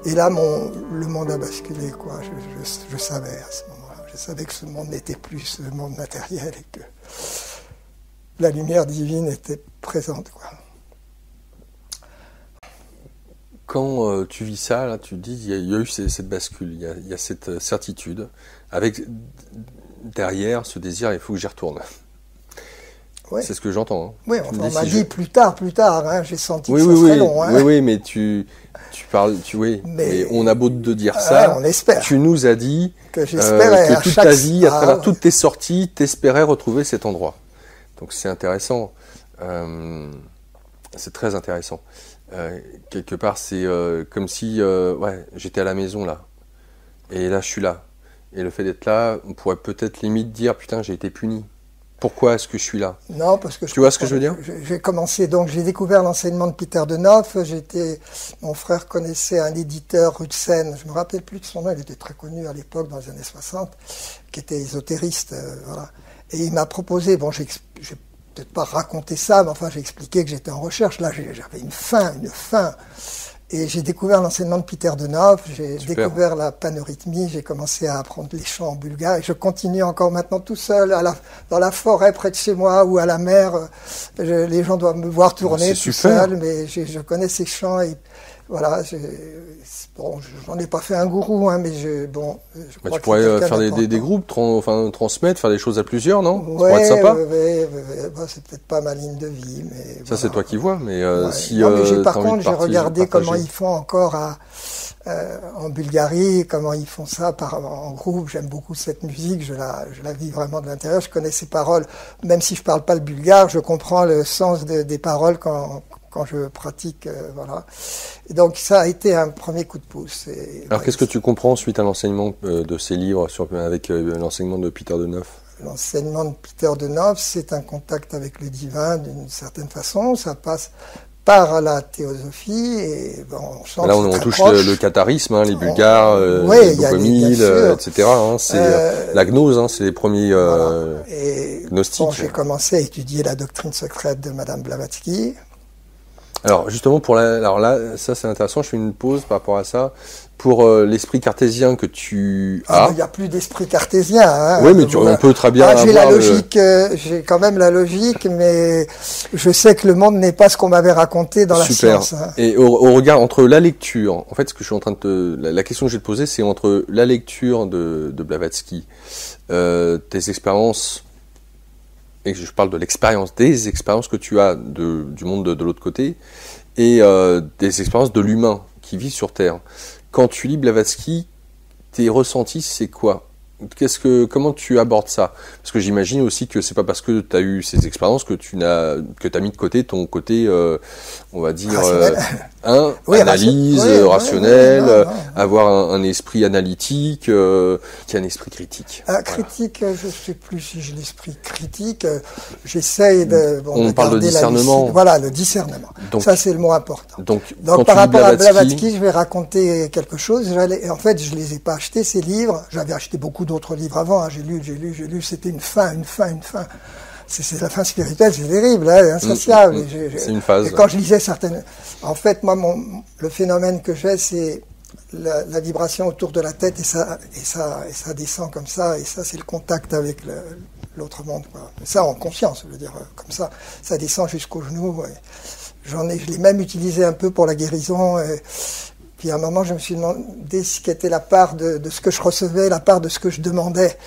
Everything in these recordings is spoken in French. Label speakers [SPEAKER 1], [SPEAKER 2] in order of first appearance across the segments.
[SPEAKER 1] Et là, le monde a basculé, quoi. Je savais à ce moment-là. Je savais que ce monde n'était plus ce monde matériel et que la lumière divine était présente, quoi.
[SPEAKER 2] Quand tu vis ça, là, tu te dis, il y a eu cette bascule, il y a cette certitude, avec derrière ce désir, il faut que j'y retourne.
[SPEAKER 1] Ouais.
[SPEAKER 2] C'est ce que j'entends. Hein.
[SPEAKER 1] Oui, enfin, on m'a dit plus tard, hein, j'ai senti que
[SPEAKER 2] ça
[SPEAKER 1] serait long. Hein.
[SPEAKER 2] Oui, mais tu parles, mais on a beau te dire ça,
[SPEAKER 1] on espère.
[SPEAKER 2] Tu nous as dit
[SPEAKER 1] que j'espérais
[SPEAKER 2] que toute ta vie, à travers toutes tes sorties, t'espérais retrouver cet endroit. Donc c'est intéressant, c'est très intéressant. Quelque part, c'est comme si j'étais à la maison là, et là je suis là. Et le fait d'être là, on pourrait peut-être limite dire putain, j'ai été puni. Pourquoi est-ce que je suis là?
[SPEAKER 1] Non, parce que
[SPEAKER 2] tu vois ce que je veux dire?
[SPEAKER 1] J'ai commencé, donc j'ai découvert l'enseignement de Peter de Nof. Mon frère connaissait un éditeur rue de Seine, je me rappelle plus de son nom, il était très connu à l'époque dans les années 60, qui était ésotériste, voilà. Et il m'a proposé, bon, j'ai peut-être pas raconté ça, mais enfin j'ai expliqué que j'étais en recherche. Là, j'avais une faim. Et j'ai découvert l'enseignement de Peter de Nof, j'ai découvert la panorhythmie, j'ai commencé à apprendre les chants en bulgare et je continue encore maintenant tout seul dans la forêt près de chez moi ou à la mer. Les gens doivent me voir tourner tout seul, mais je connais ces chants et voilà. Bon, j'en ai pas fait un gourou, hein, mais je crois
[SPEAKER 2] tu pourrais faire des groupes, transmettre, faire des choses à plusieurs, non?
[SPEAKER 1] Ouais,
[SPEAKER 2] ça pourrait être sympa.
[SPEAKER 1] C'est peut-être pas ma ligne de vie, mais
[SPEAKER 2] ça c'est toi qui vois. Mais si
[SPEAKER 1] non, mais par contre, j'ai regardé comment ils font encore en Bulgarie, comment ils font ça en groupe. J'aime beaucoup cette musique, je la vis vraiment de l'intérieur. Je connais ses paroles, même si je parle pas le bulgare, je comprends le sens des paroles quand je pratique, voilà. Et donc ça a été un premier coup de pouce.
[SPEAKER 2] Alors qu'est-ce que tu comprends suite à l'enseignement de ces livres avec l'enseignement de Peter de Nof?
[SPEAKER 1] L'enseignement de Peter de Nof, c'est un contact avec le divin d'une certaine façon. Ça passe par la théosophie et on sent
[SPEAKER 2] là on touche le catharisme, hein, les Bulgares, les Bogomil, etc. Hein, c'est la gnose, hein, c'est les premiers gnostiques.
[SPEAKER 1] Bon, j'ai commencé à étudier la doctrine secrète de Madame Blavatsky.
[SPEAKER 2] Alors justement alors là, ça c'est intéressant. Je fais une pause par rapport à ça. Pour l'esprit cartésien que tu as.
[SPEAKER 1] Il n'y a plus d'esprit cartésien. Hein,
[SPEAKER 2] oui, mais on peut très bien.
[SPEAKER 1] J'ai la logique. J'ai quand même la logique, mais je sais que le monde n'est pas ce qu'on m'avait raconté dans la science. Hein.
[SPEAKER 2] Et au regard entre la lecture, en fait, ce que je suis en train de la question que je vais te poser, c'est entre la lecture de Blavatsky, tes expériences. Et je parle de des expériences que tu as du monde de l'autre côté, et des expériences de l'humain qui vit sur Terre. Quand tu lis Blavatsky, tes ressentis, c'est quoi? Comment tu abordes ça? Parce que j'imagine aussi que c'est pas parce que tu as eu ces expériences que tu as mis de côté ton côté, on va dire, analyse, rationnelle, avoir un esprit analytique, qui a un esprit critique.
[SPEAKER 1] Critique, je sais plus si j'ai l'esprit critique. J'essaye de.
[SPEAKER 2] On parle de discernement.
[SPEAKER 1] Voilà, le discernement. Donc, ça, c'est le mot important.
[SPEAKER 2] Donc
[SPEAKER 1] par rapport à Blavatsky, je vais raconter quelque chose. En fait, je les ai pas achetés ces livres. J'avais acheté beaucoup d'autres livres avant, hein. J'ai lu, c'était une fin. C'est la fin spirituelle, c'est terrible, hein, insociable.
[SPEAKER 2] C'est une phase.
[SPEAKER 1] Et quand je lisais certaines... En fait, moi, le phénomène que j'ai, c'est la vibration autour de la tête, et ça descend comme ça, et ça, c'est le contact avec l'autre monde, quoi. Ça, en conscience, je veux dire, comme ça descend jusqu'aux genoux. Je l'ai même utilisé un peu pour la guérison, puis à un moment, je me suis demandé ce qu'était la part de ce que je recevais, la part de ce que je demandais.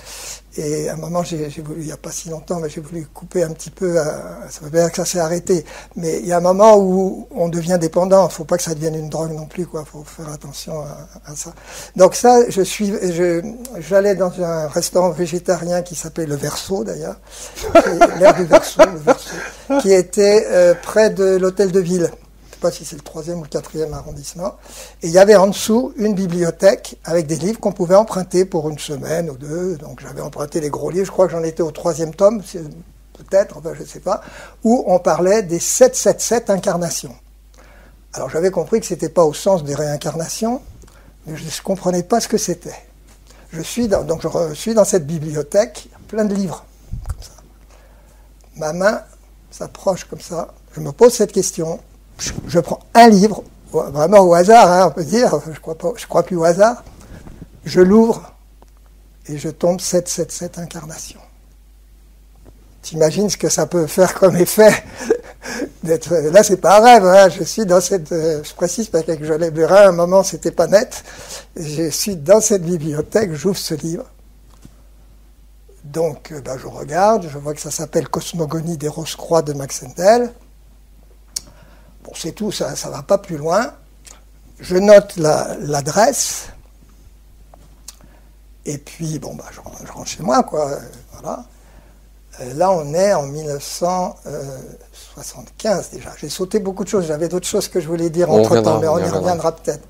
[SPEAKER 1] Et à un moment, j'ai voulu, il n'y a pas si longtemps, mais j'ai voulu couper un petit peu, ça veut dire que ça s'est arrêté. Mais il y a un moment où on devient dépendant, il ne faut pas que ça devienne une drogue non plus, quoi. Il faut faire attention à ça. Donc ça, j'allais dans un restaurant végétarien qui s'appelait Le Verseau, d'ailleurs, l'air du Verseau, qui était près de l'hôtel de ville. Je ne sais pas si c'est le 3e ou le 4e arrondissement. Et il y avait en dessous une bibliothèque avec des livres qu'on pouvait emprunter pour une semaine ou deux. Donc j'avais emprunté les gros livres, je crois que j'en étais au 3e tome, peut-être, enfin je ne sais pas, où on parlait des 777 incarnations. Alors j'avais compris que ce n'était pas au sens des réincarnations, mais je ne comprenais pas ce que c'était. Je suis dans cette bibliothèque, plein de livres, comme ça. Ma main s'approche comme ça, je me pose cette question. Je prends un livre vraiment au hasard, hein, on peut dire, je crois plus au hasard, je l'ouvre et je tombe 777 incarnations. T'imagines ce que ça peut faire comme effet d'être... Là, c'est pas un rêve, hein, je suis dans cette... je précise parce que je l'ai vu à un moment, c'était pas net. Je suis dans cette bibliothèque, j'ouvre ce livre. Donc, je regarde, je vois que ça s'appelle Cosmogonie des Rose-Croix de Max Endel. Bon, c'est tout, ça va pas plus loin. Je note l'adresse. Et puis, je rentre chez moi, quoi. Voilà. Là, on est en 1975 déjà. J'ai sauté beaucoup de choses. J'avais d'autres choses que je voulais dire entre-temps, mais on y reviendra peut-être.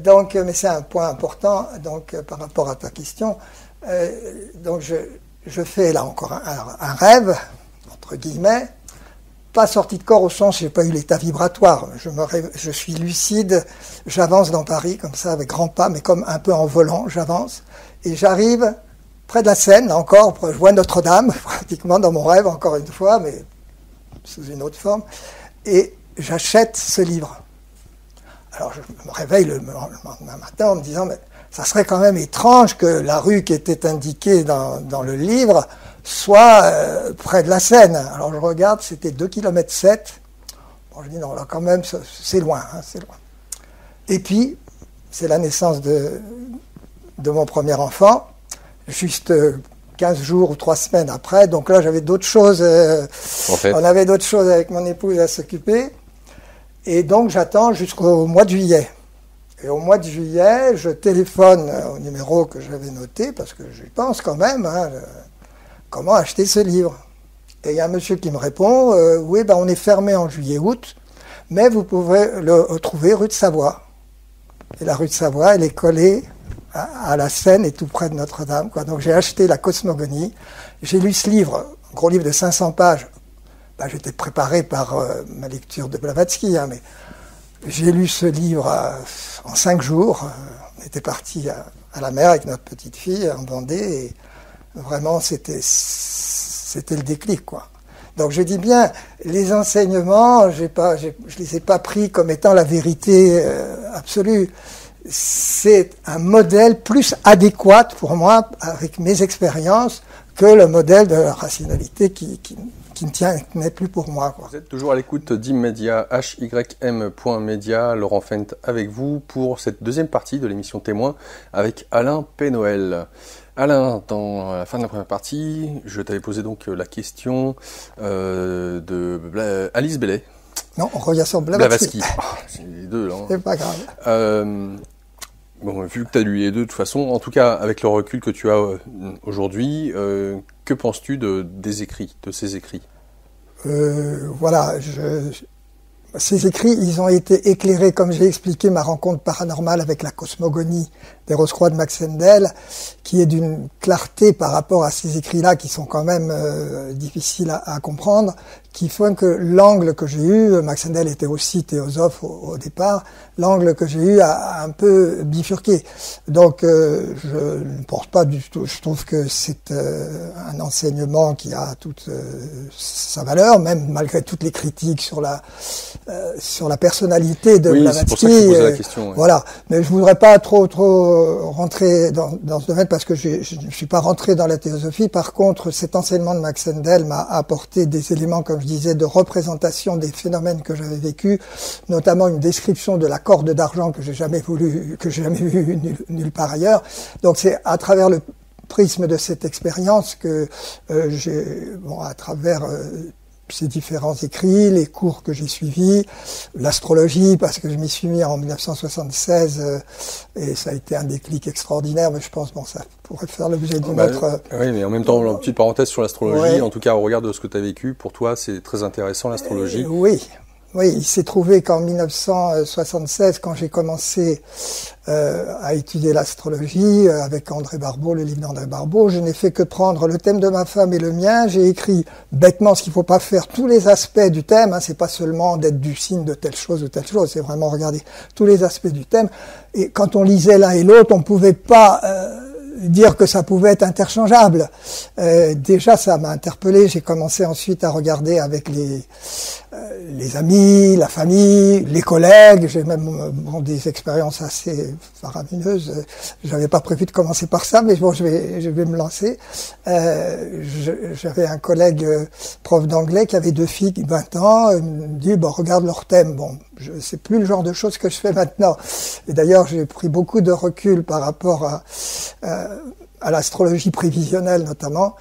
[SPEAKER 1] Donc, mais c'est un point important donc, par rapport à ta question. Donc, je fais là encore un rêve, entre guillemets, pas sorti de corps au sens, j'ai pas eu l'état vibratoire. Je suis lucide, j'avance dans Paris, comme ça, avec grands pas, mais comme un peu en volant, j'avance. Et j'arrive près de la Seine, là encore, je vois Notre-Dame, pratiquement dans mon rêve, encore une fois, mais sous une autre forme. Et j'achète ce livre. Alors je me réveille le lendemain matin en me disant, mais ça serait quand même étrange que la rue qui était indiquée dans le livre soit près de la Seine. Alors je regarde, c'était 2,7 km. Bon, je dis, non, là quand même, c'est loin, hein, c'est loin. Et puis, c'est la naissance de mon premier enfant, juste 15 jours ou 3 semaines après. Donc là, j'avais d'autres choses. On avait d'autres choses avec mon épouse à s'occuper. Et donc, j'attends jusqu'au mois de juillet. Et au mois de juillet, je téléphone au numéro que j'avais noté, parce que je pense quand même, hein, comment acheter ce livre. Et il y a un monsieur qui me répond, oui, on est fermé en juillet-août, mais vous pouvez le trouver rue de Savoie. Et la rue de Savoie, elle est collée à la Seine et tout près de Notre-Dame, quoi. Donc j'ai acheté la Cosmogonie. J'ai lu ce livre, un gros livre de 500 pages. J'étais préparé par ma lecture de Blavatsky, hein, mais j'ai lu ce livre en 5 jours. On était partis à la mer avec notre petite fille en Vendée et vraiment c'était le déclic, quoi. Donc je dis bien, les enseignements, je les ai pas pris comme étant la vérité absolue. C'est un modèle plus adéquat pour moi, avec mes expériences, que le modèle de la rationalité qui ne tenait plus pour moi, quoi.
[SPEAKER 2] Vous êtes toujours à l'écoute d'Immédia, HYM.media, Laurent Fent avec vous pour cette deuxième partie de l'émission Témoin avec Alain Pénoël. Alain, dans la fin de la première partie, je t'avais posé donc la question de Alice Bellet.
[SPEAKER 1] Non, on revient sur Blavatsky.
[SPEAKER 2] C'est les deux, là.
[SPEAKER 1] C'est pas grave.
[SPEAKER 2] Vu que tu as lu les deux, de toute façon, en tout cas, avec le recul que tu as aujourd'hui, que penses-tu de ces écrits?
[SPEAKER 1] Voilà, ces écrits, ils ont été éclairés, comme j'ai expliqué, ma rencontre paranormale avec la Cosmogonie des Rose-Croix de Max Endel, qui est d'une clarté par rapport à ces écrits-là qui sont quand même difficiles à comprendre, qui font que l'angle que j'ai eu, Max Endel était aussi théosophe au départ, l'angle que j'ai eu a un peu bifurqué. Donc je ne pense pas du tout, je trouve que c'est un enseignement qui a toute sa valeur, même malgré toutes les critiques sur la personnalité de Blavatsky.
[SPEAKER 2] C'est pour ça que je posais la question. Ouais.
[SPEAKER 1] Voilà, mais je voudrais pas trop rentrer dans ce domaine parce que je ne suis pas rentré dans la théosophie. Par contre, cet enseignement de Max Endel m'a apporté des éléments, comme je disais, de représentation des phénomènes que j'avais vécus, notamment une description de la corde d'argent que j'ai jamais vu nulle part ailleurs. Donc c'est à travers le prisme de cette expérience que à travers ces différents écrits, les cours que j'ai suivis, l'astrologie, parce que je m'y suis mis en 1976, et ça a été un déclic extraordinaire, mais je pense, ça pourrait faire l'objet d'une autre...
[SPEAKER 2] Oui, mais en même temps, une petite parenthèse sur l'astrologie, en tout cas, au regard de ce que tu as vécu, pour toi, c'est très intéressant, l'astrologie.
[SPEAKER 1] Oui, il s'est trouvé qu'en 1976, quand j'ai commencé à étudier l'astrologie avec André Barbeau, le livre d'André Barbeau, je n'ai fait que prendre le thème de ma femme et le mien. J'ai écrit bêtement ce qu'il ne faut pas faire, tous les aspects du thème. Hein, c'est pas seulement d'être du signe de telle chose ou telle chose, c'est vraiment regarder tous les aspects du thème. Et quand on lisait l'un et l'autre, on ne pouvait pas dire que ça pouvait être interchangeable. Déjà, ça m'a interpellé. J'ai commencé ensuite à regarder avec les amis, la famille, les collègues. J'ai même des expériences assez faramineuses. J'avais pas prévu de commencer par ça, mais bon, je vais me lancer. J'avais un collègue prof d'anglais qui avait 2 filles de 20 ans. Il me dit, bon, regarde leur thème. Bon, c'est plus le genre de choses que je fais maintenant. Et d'ailleurs, j'ai pris beaucoup de recul par rapport à l'astrologie prévisionnelle notamment,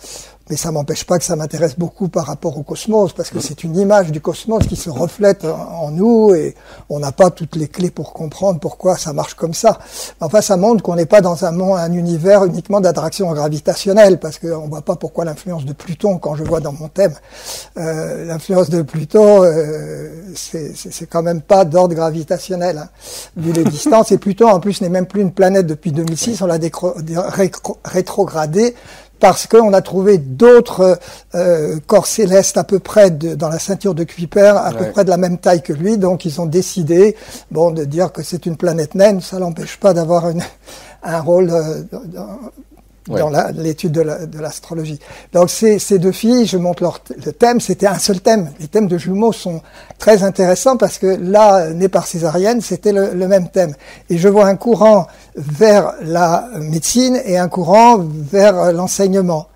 [SPEAKER 1] mais ça m'empêche pas que ça m'intéresse beaucoup par rapport au cosmos, parce que c'est une image du cosmos qui se reflète en nous, et on n'a pas toutes les clés pour comprendre pourquoi ça marche comme ça. Enfin, ça montre qu'on n'est pas dans un univers uniquement d'attraction gravitationnelle, parce qu'on voit pas pourquoi l'influence de Pluton, quand je vois dans mon thème, l'influence de Pluton, c'est quand même pas d'ordre gravitationnel, hein, vu les distances. Et Pluton, en plus, n'est même plus une planète depuis 2006, on l'a rétrogradé, parce qu'on a trouvé d'autres corps célestes à peu près dans la ceinture de Kuiper, à peu près de la même taille que lui, donc ils ont décidé de dire que c'est une planète naine. Ça l'empêche pas d'avoir un rôle dans l'étude de l'astrologie. Donc ces 2 filles, je montre le thème, c'était un seul thème. Les thèmes de jumeaux sont très intéressants parce que là, né par césarienne, c'était le même thème. Et je vois un courant vers la médecine et un courant vers l'enseignement.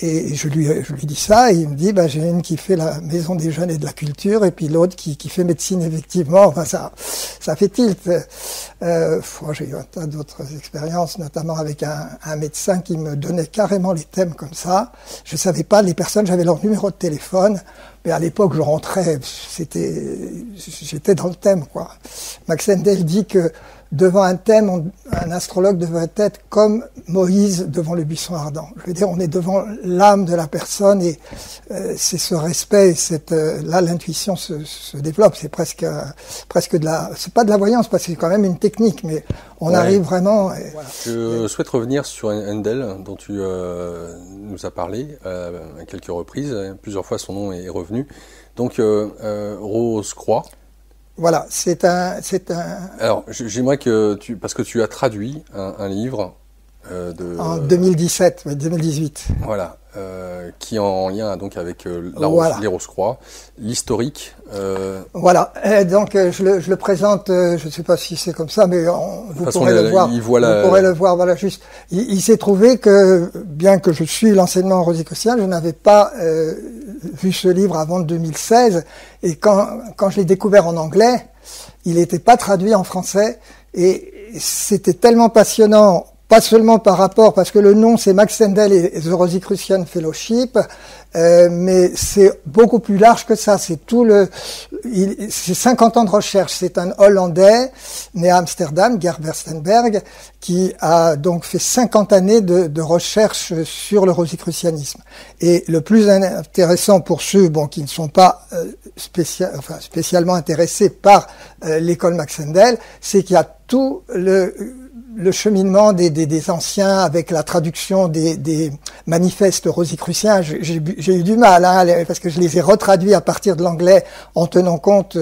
[SPEAKER 1] Et je lui dis ça, et il me dit, j'ai une qui fait la maison des jeunes et de la culture, et puis l'autre qui fait médecine, effectivement. Enfin, ça fait tilt. J'ai eu un tas d'autres expériences, notamment avec un médecin qui me donnait carrément les thèmes comme ça. Je savais pas les personnes, j'avais leur numéro de téléphone, mais à l'époque, je rentrais, j'étais dans le thème, quoi. Max Endel dit que devant un thème, un astrologue devrait être comme Moïse devant le buisson ardent. Je veux dire, on est devant l'âme de la personne, et c'est ce respect, là l'intuition se développe. C'est presque c'est pas de la voyance, parce que c'est quand même une technique, mais on arrive vraiment.
[SPEAKER 2] Je souhaite revenir sur Endel, dont tu nous as parlé à quelques reprises. Plusieurs fois, son nom est revenu. Donc Rose-Croix.
[SPEAKER 1] Voilà, c'est un.
[SPEAKER 2] Alors, j'aimerais que parce que tu as traduit un livre
[SPEAKER 1] en 2017, 2018.
[SPEAKER 2] Voilà, qui est en lien donc avec les Rose-Croix, l'historique.
[SPEAKER 1] Voilà, donc je le présente. Je ne sais pas si c'est comme ça, mais vous pourrez le voir. Vous pourrez le voir. Voilà, juste. Il s'est trouvé que, bien que je suis l'enseignement rosicrucien, je n'avais pas vu ce livre avant 2016, et quand je l'ai découvert en anglais, il n'était pas traduit en français, et c'était tellement passionnant, pas seulement par rapport, parce que le nom c'est Max Endel et The Rosicrucian Fellowship, mais c'est beaucoup plus large que ça. C'est c'est 50 ans de recherche. C'est un Hollandais né à Amsterdam, Gert Verstenberg, qui a donc fait 50 années de recherche sur le rosicrucianisme. Et le plus intéressant pour ceux qui ne sont pas spécialement intéressés par l'école Max Endel, c'est qu'il y a tout le cheminement des anciens avec la traduction des manifestes rosicruciens. J'ai eu du mal, parce que je les ai retraduits à partir de l'anglais en tenant compte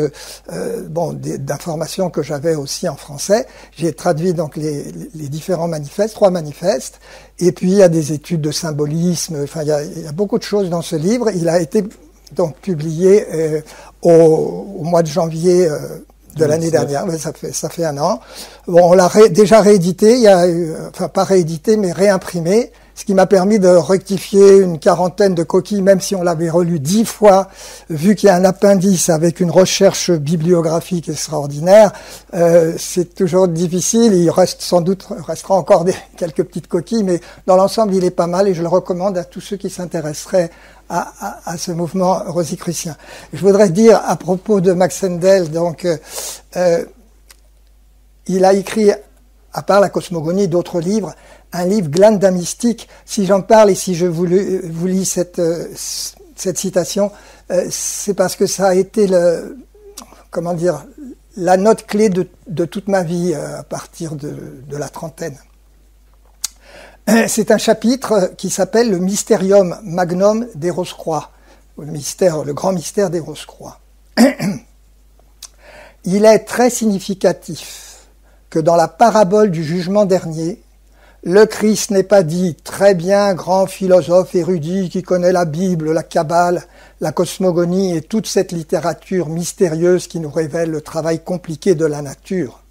[SPEAKER 1] d'informations que j'avais aussi en français. J'ai traduit donc les différents manifestes, 3 manifestes, et puis il y a des études de symbolisme. Enfin, il y a beaucoup de choses dans ce livre. Il a été donc publié au mois de janvier de l'année dernière, ça fait 1 an. Bon, on l'a déjà réédité, pas réédité, mais réimprimé, ce qui m'a permis de rectifier une 40aine de coquilles, même si on l'avait relu 10 fois, vu qu'il y a un appendice avec une recherche bibliographique extraordinaire. C'est toujours difficile, il restera encore quelques petites coquilles, mais dans l'ensemble, il est pas mal, et je le recommande à tous ceux qui s'intéresseraient à ce mouvement rosicrucien. Je voudrais dire à propos de Max Endel, donc il a écrit, à part la cosmogonie, d'autres livres, un livre Glanda mystique. Si j'en parle et si je vous lis cette citation, c'est parce que ça a été la note clé de toute ma vie à partir de la trentaine. C'est un chapitre qui s'appelle le Mysterium Magnum des Rose-Croix, le grand mystère des Rose-Croix. Il est très significatif que dans la parabole du jugement dernier, Le Christ n'est pas dit très bien, grand philosophe érudit qui connaît la Bible, la Kabbale, la cosmogonie et toute cette littérature mystérieuse qui nous révèle le travail compliqué de la nature.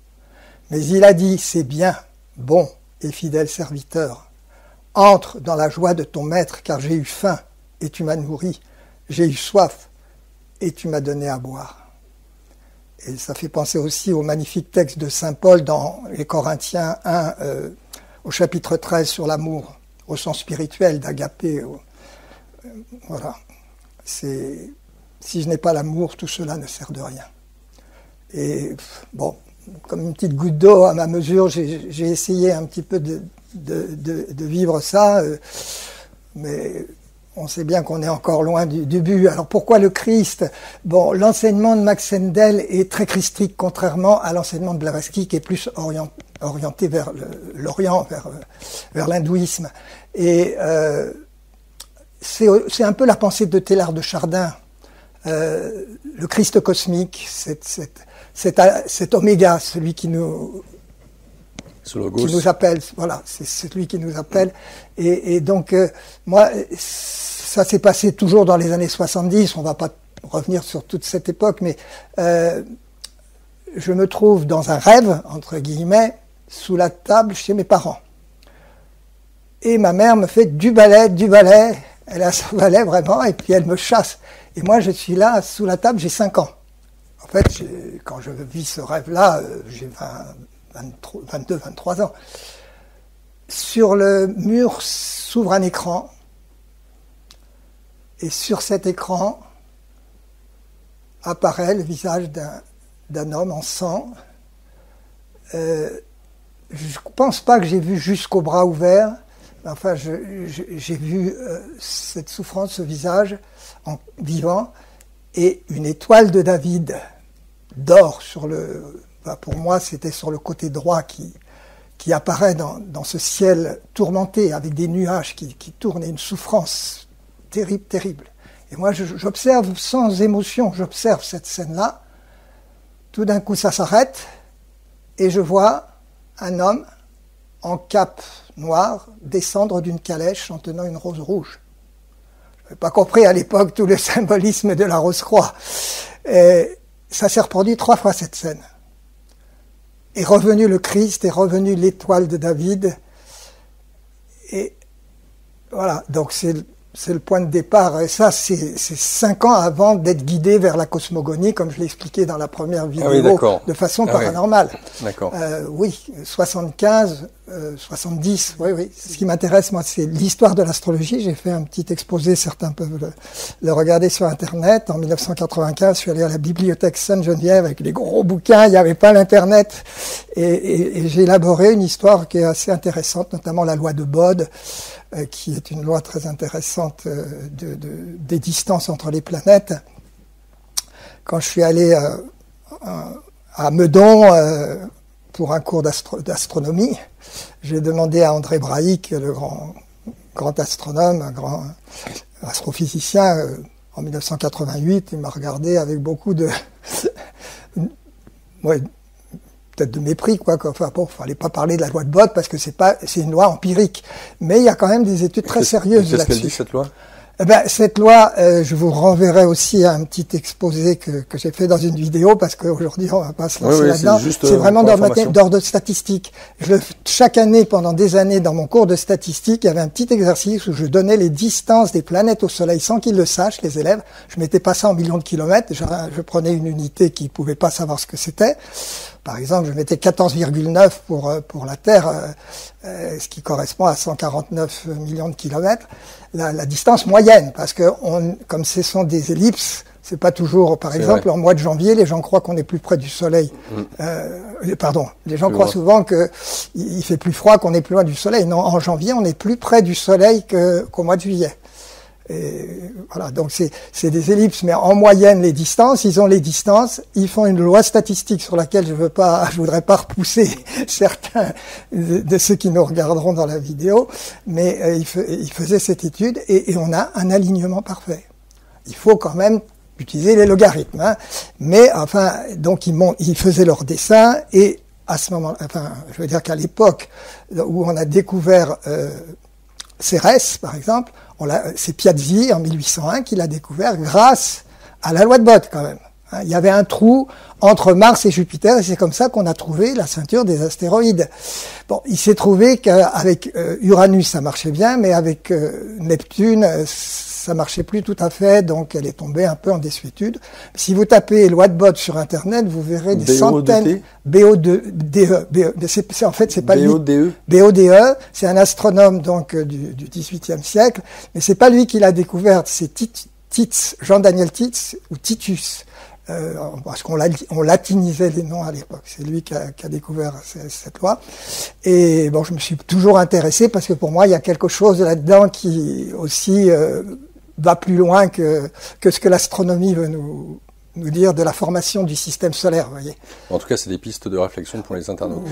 [SPEAKER 1] Mais il a dit, c'est bien, bon et fidèle serviteur. Entre dans la joie de ton maître, car j'ai eu faim et tu m'as nourri, j'ai eu soif et tu m'as donné à boire. Et ça fait penser aussi au magnifique texte de saint Paul dans les Corinthiens 1, au chapitre 13 sur l'amour, au sens spirituel d'agapé. Voilà. Si je n'ai pas l'amour, tout cela ne sert de rien. Et bon, comme une petite goutte d'eau à ma mesure, j'ai essayé un petit peu de vivre ça, mais on sait bien qu'on est encore loin du but. Alors pourquoi le Christ? Bon, l'enseignement de Max Sendel est très christique, contrairement à l'enseignement de Blavatsky qui est plus orienté vers l'Orient, vers l'hindouisme. Et c'est un peu la pensée de Teilhard de Chardin. Le Christ cosmique, cet oméga, celui qui nous appelle, voilà, c'est celui qui nous appelle. Et donc, moi, ça s'est passé toujours dans les années 70, on va pas revenir sur toute cette époque, mais je me trouve dans un rêve, entre guillemets, sous la table chez mes parents. Et ma mère me fait du balai, elle a son balai vraiment, et puis elle me chasse. Et moi, je suis là, sous la table, j'ai 5 ans. En fait, quand je vis ce rêve-là, j'ai 22, 23 ans. Sur le mur s'ouvre un écran, et sur cet écran apparaît le visage d'un homme en sang. Je ne pense pas que j'ai vu jusqu'au bras ouvert, mais enfin, j'ai vu cette souffrance, ce visage en vivant, et une étoile de David d'or sur pour moi, c'était sur le côté droit qui apparaît dans ce ciel tourmenté avec des nuages qui tournent et une souffrance terrible, terrible. Et moi, j'observe sans émotion, j'observe cette scène-là. Tout d'un coup, ça s'arrête et je vois un homme en cape noire descendre d'une calèche en tenant une rose rouge. Je n'avais pas compris à l'époque tout le symbolisme de la rose-croix. Et ça s'est reproduit 3 fois cette scène. Est revenu le Christ, est revenu l'étoile de David. Et voilà, donc c'est le point de départ. Et ça, c'est 5 ans avant d'être guidé vers la cosmogonie, comme je l'ai expliqué dans la première vidéo, de façon paranormale.
[SPEAKER 2] D'accord.
[SPEAKER 1] Oui, 75, 70, oui. Ce qui m'intéresse, moi, c'est l'histoire de l'astrologie. J'ai fait un petit exposé, certains peuvent le regarder sur Internet. En 1995, je suis allé à la bibliothèque Sainte-Geneviève avec les gros bouquins, il n'y avait pas l'Internet. Et j'ai élaboré une histoire qui est assez intéressante, notamment la loi de Bode, qui est une loi très intéressante des distances entre les planètes. Quand je suis allé à Meudon pour un cours d'astronomie, j'ai demandé à André Braic, le grand astronome, un grand astrophysicien, en 1988, il m'a regardé avec beaucoup de... ouais, peut-être de mépris, quoi. Enfin bon, fallait pas parler de la loi de Bode parce que c'est une loi empirique. Mais il y a quand même des études très sérieuses là-dessus.
[SPEAKER 2] Qu'est-ce qu'elle dit, cette loi?
[SPEAKER 1] Eh ben, cette loi, je vous renverrai aussi à un petit exposé que j'ai fait dans une vidéo parce qu'aujourd'hui on va pas se lancer là-dedans. C'est vraiment d'ordre statistique. Chaque année, pendant des années, dans mon cours de statistique, il y avait un petit exercice où je donnais les distances des planètes au Soleil sans qu'ils le sachent, les élèves. Je mettais pas ça en millions de kilomètres. Je prenais une unité qui pouvaient pas savoir ce que c'était. Par exemple, je mettais 14,9 pour la Terre, ce qui correspond à 149 millions de kilomètres. La distance moyenne, parce que comme ce sont des ellipses, c'est pas toujours, par exemple, en mois de janvier, les gens croient qu'on est plus près du Soleil. Les gens croient souvent qu'il fait plus froid, qu'on est plus loin du Soleil. Non, en janvier, on est plus près du Soleil qu'au mois de juillet. Et voilà, donc c'est des ellipses, mais en moyenne les distances, ils ont les distances, ils font une loi statistique sur laquelle je voudrais pas repousser certains de ceux qui nous regarderont dans la vidéo, mais ils faisaient cette étude et on a un alignement parfait. Il faut quand même utiliser les logarithmes, hein. Mais enfin, donc ils faisaient leur dessin et à ce moment, enfin, je veux dire qu'à l'époque où on a découvert Cérès, par exemple, c'est Piazzi en 1801 qui l'a découvert grâce à la loi de Bode quand même. Il y avait un trou entre Mars et Jupiter et c'est comme ça qu'on a trouvé la ceinture des astéroïdes. Bon, il s'est trouvé qu'avec Uranus ça marchait bien, mais avec Neptune ça marchait plus tout à fait, donc elle est tombée un peu en désuétude. Si vous tapez loi de Bode sur Internet, vous verrez des centaines... BODE. En fait, c'est pas lui. BODE, c'est un astronome donc du XVIIIe siècle, mais c'est pas lui qui l'a découverte, c'est Tits, Jean-Daniel Tits ou Titus. Parce qu'on latinisait les noms à l'époque. C'est lui qui a découvert cette loi. Et bon, je me suis toujours intéressé parce que pour moi, il y a quelque chose là-dedans qui aussi va plus loin que ce que l'astronomie veut nous dire de la formation du système solaire, vous voyez.
[SPEAKER 2] En tout cas, c'est des pistes de réflexion pour les internautes.